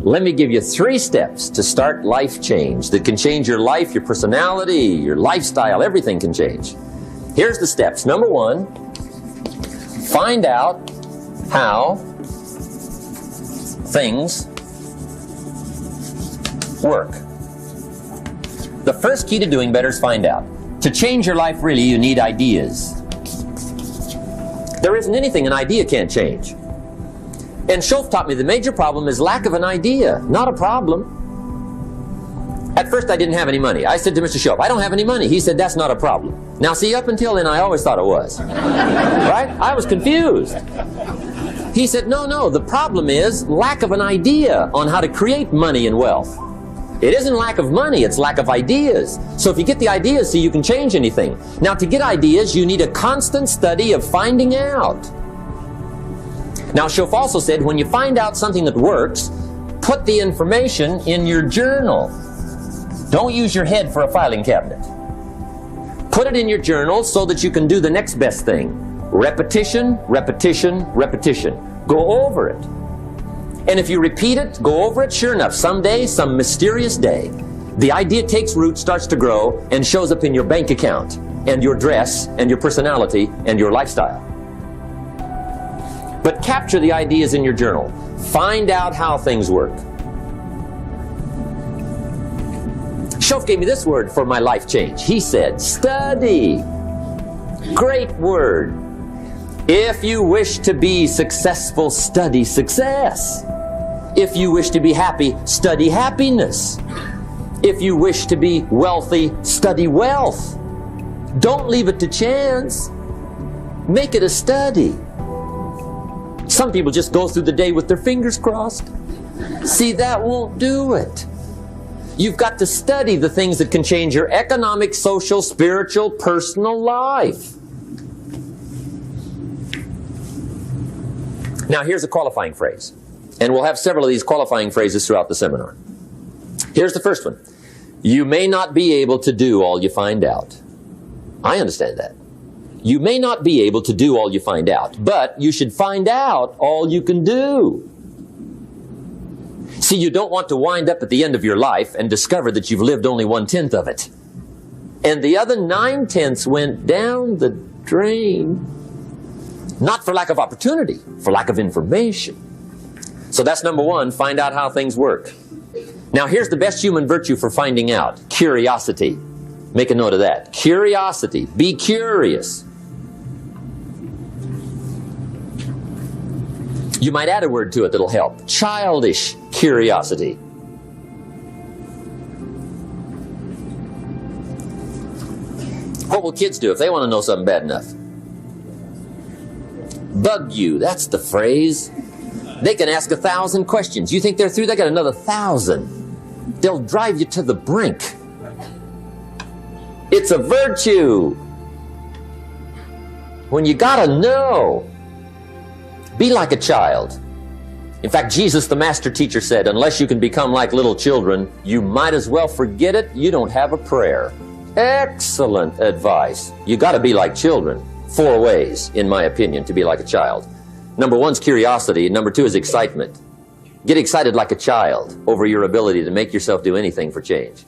Let me give you 3 steps to start life change that can change your life, your personality, your lifestyle, everything can change. Here's the steps. Number 1, find out how things work. The first key to doing better is find out. To change your life, really, you need ideas. There isn't anything an idea can't change. And Shoaff taught me the major problem is lack of an idea, not a problem. At first I didn't have any money. I said to Mr. Shoaff, I don't have any money. He said, that's not a problem. Now see, up until then I always thought it was. Right? I was confused. He said, no, the problem is lack of an idea on how to create money and wealth. It isn't lack of money, it's lack of ideas. So if you get the ideas, see, you can change anything. Now to get ideas, you need a constant study of finding out. Now Shoaff also said, when you find out something that works, put the information in your journal. Don't use your head for a filing cabinet. Put it in your journal so that you can do the next best thing. Repetition, repetition, repetition. Go over it. And if you repeat it, go over it, sure enough, someday, some mysterious day, the idea takes root, starts to grow, and shows up in your bank account, and your dress, and your personality, and your lifestyle. But capture the ideas in your journal. Find out how things work. Shoaff gave me this word for my life change. He said, study. Great word. If you wish to be successful, study success. If you wish to be happy, study happiness. If you wish to be wealthy, study wealth. Don't leave it to chance. Make it a study. Some people just go through the day with their fingers crossed. See, that won't do it. You've got to study the things that can change your economic, social, spiritual, personal life. Now here's a qualifying phrase. And we'll have several of these qualifying phrases throughout the seminar. Here's the first one. You may not be able to do all you find out. I understand that. You may not be able to do all you find out, but you should find out all you can do. See, you don't want to wind up at the end of your life and discover that you've lived only 1/10 of it. And the other 9/10 went down the drain. Not for lack of opportunity, for lack of information. So that's number 1, find out how things work. Now here's the best human virtue for finding out. Curiosity. Make a note of that. Curiosity. Be curious. You might add a word to it that'll help. Childish curiosity. What will kids do if they want to know something bad enough? Bug you, that's the phrase. They can ask 1,000 questions. You think they're through? They got another 1,000. They'll drive you to the brink. It's a virtue. When you gotta know, be like a child. In fact, Jesus, the master teacher, said, unless you can become like little children, you might as well forget it. You don't have a prayer. Excellent advice. You gotta be like children. 4 ways, in my opinion, to be like a child. Number 1 is curiosity. Number 2 is excitement. Get excited like a child over your ability to make yourself do anything for change.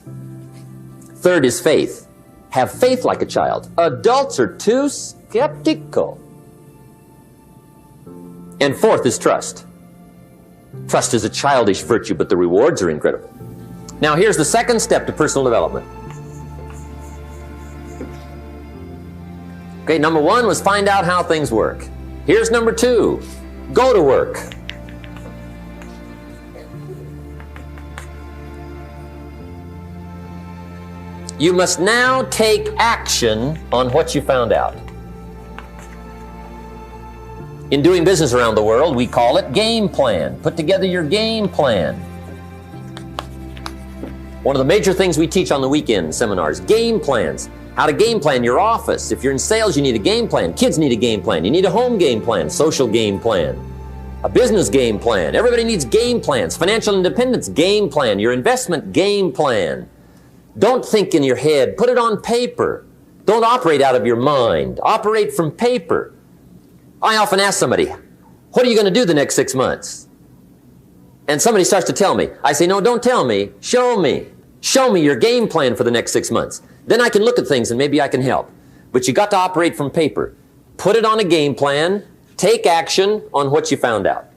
3rd is faith. Have faith like a child. Adults are too skeptical. And 4th is trust. Trust is a childish virtue, but the rewards are incredible. Now here's the 2nd step to personal development. Okay, number 1 was find out how things work. Here's number 2. Go to work. You must now take action on what you found out. In doing business around the world, we call it game plan. Put together your game plan. One of the major things we teach on the weekend seminars, game plans. How to game plan your office. If you're in sales, you need a game plan. Kids need a game plan. You need a home game plan, social game plan, a business game plan. Everybody needs game plans. Financial independence, game plan. Your investment, game plan. Don't think in your head. Put it on paper. Don't operate out of your mind. Operate from paper. I often ask somebody, what are you going to do the next 6 months? And somebody starts to tell me. I say, no, don't tell me. Show me. Show me your game plan for the next 6 months. Then I can look at things and maybe I can help. But you got to operate from paper. Put it on a game plan. Take action on what you found out.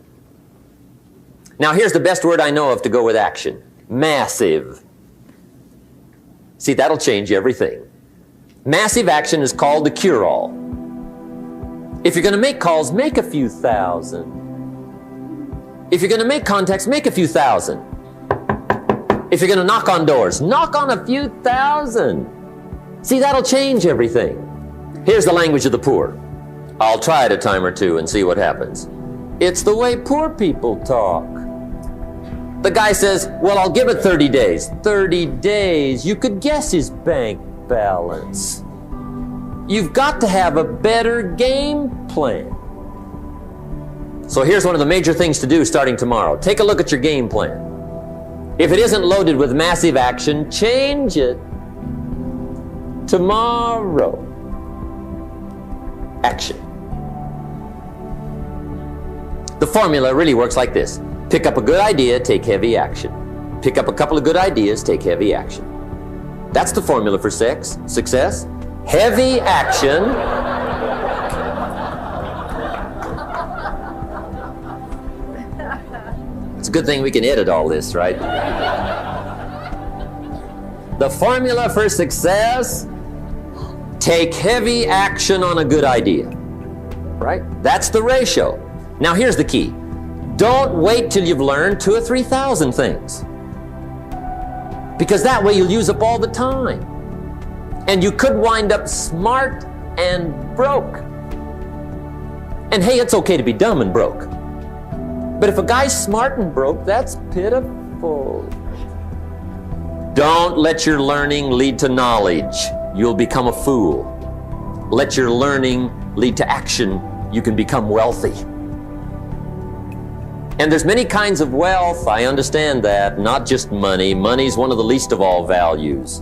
Now here's the best word I know of to go with action. Massive. See, that'll change everything. Massive action is called the cure-all. If you're going to make calls, make a few thousand. If you're going to make contacts, make a few thousand. If you're going to knock on doors, knock on a few thousand. See, that'll change everything. Here's the language of the poor. I'll try it a time or two and see what happens. It's the way poor people talk. The guy says, well, I'll give it 30 days. 30 days. You could guess his bank balance. You've got to have a better game plan. So here's one of the major things to do starting tomorrow. Take a look at your game plan. If it isn't loaded with massive action, change it. Tomorrow. Action. The formula really works like this. Pick up a good idea, take heavy action. Pick up a couple of good ideas, take heavy action. That's the formula for success. Heavy action. It's a good thing we can edit all this, right? The formula for success, take heavy action on a good idea, right? That's the ratio. Now here's the key. Don't wait till you've learned 2,000 or 3,000 things. Because that way you'll use up all the time. And you could wind up smart and broke. And hey, it's okay to be dumb and broke. But if a guy's smart and broke, that's pitiful. Don't let your learning lead to knowledge. You'll become a fool. Let your learning lead to action. You can become wealthy. And there's many kinds of wealth, I understand that, not just money. Money's one of the least of all values.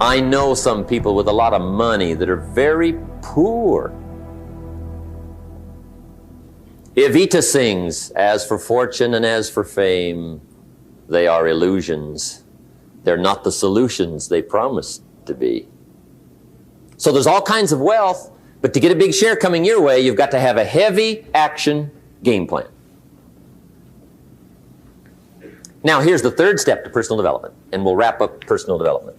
I know some people with a lot of money that are very poor. Evita sings, as for fortune and as for fame, they are illusions. They're not the solutions they promised to be. So there's all kinds of wealth, but to get a big share coming your way, you've got to have a heavy action game plan. Now here's the third step to personal development, and we'll wrap up personal development.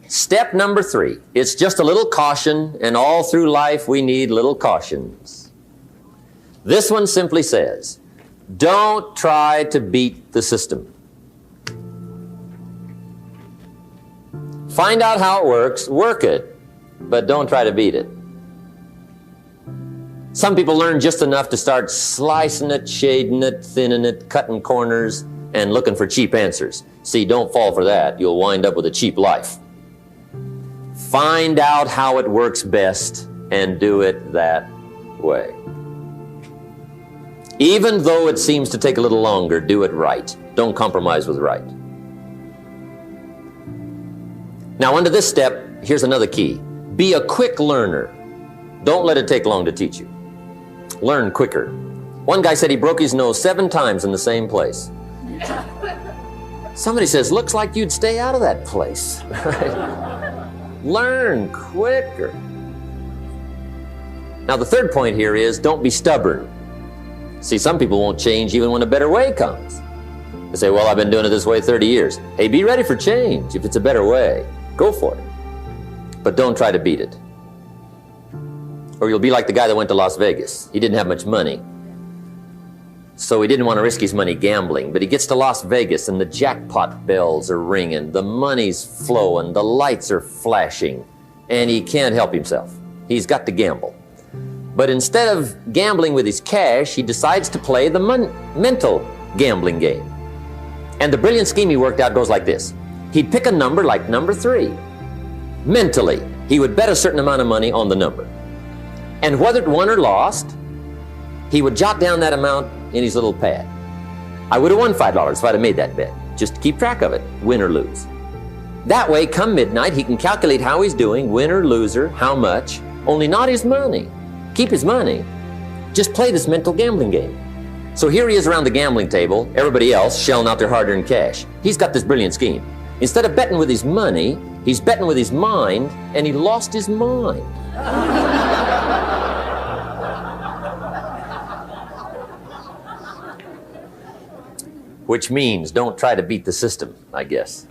Step number 3, it's just a little caution, and all through life we need little cautions. This one simply says, don't try to beat the system. Find out how it works, work it, but don't try to beat it. Some people learn just enough to start slicing it, shading it, thinning it, cutting corners, and looking for cheap answers. See, don't fall for that. You'll wind up with a cheap life. Find out how it works best and do it that way. Even though it seems to take a little longer, do it right. Don't compromise with right. Now, under this step, here's another key. Be a quick learner. Don't let it take long to teach you. Learn quicker. One guy said he broke his nose 7 times in the same place. Somebody says, looks like you'd stay out of that place. Learn quicker. Now the third point here is don't be stubborn. See, some people won't change even when a better way comes. They say, well, I've been doing it this way 30 years. Hey, be ready for change. If it's a better way, go for it. But don't try to beat it. Or you'll be like the guy that went to Las Vegas. He didn't have much money, so he didn't want to risk his money gambling. But he gets to Las Vegas and the jackpot bells are ringing, the money's flowing, the lights are flashing, and he can't help himself. He's got to gamble. But instead of gambling with his cash, he decides to play the mental gambling game. And the brilliant scheme he worked out goes like this. He'd pick a number like number 3. Mentally, he would bet a certain amount of money on the number. And whether it won or lost, he would jot down that amount in his little pad. I would have won $5 if I'd have made that bet. Just keep track of it, win or lose. That way, come midnight, he can calculate how he's doing, win or loser, how much, only not his money. Keep his money, Just play this mental gambling game. So here he is around the gambling table, everybody else shelling out their hard-earned cash. He's got this brilliant scheme. Instead of betting with his money, he's betting with his mind, and he lost his mind. Which means don't try to beat the system, I guess.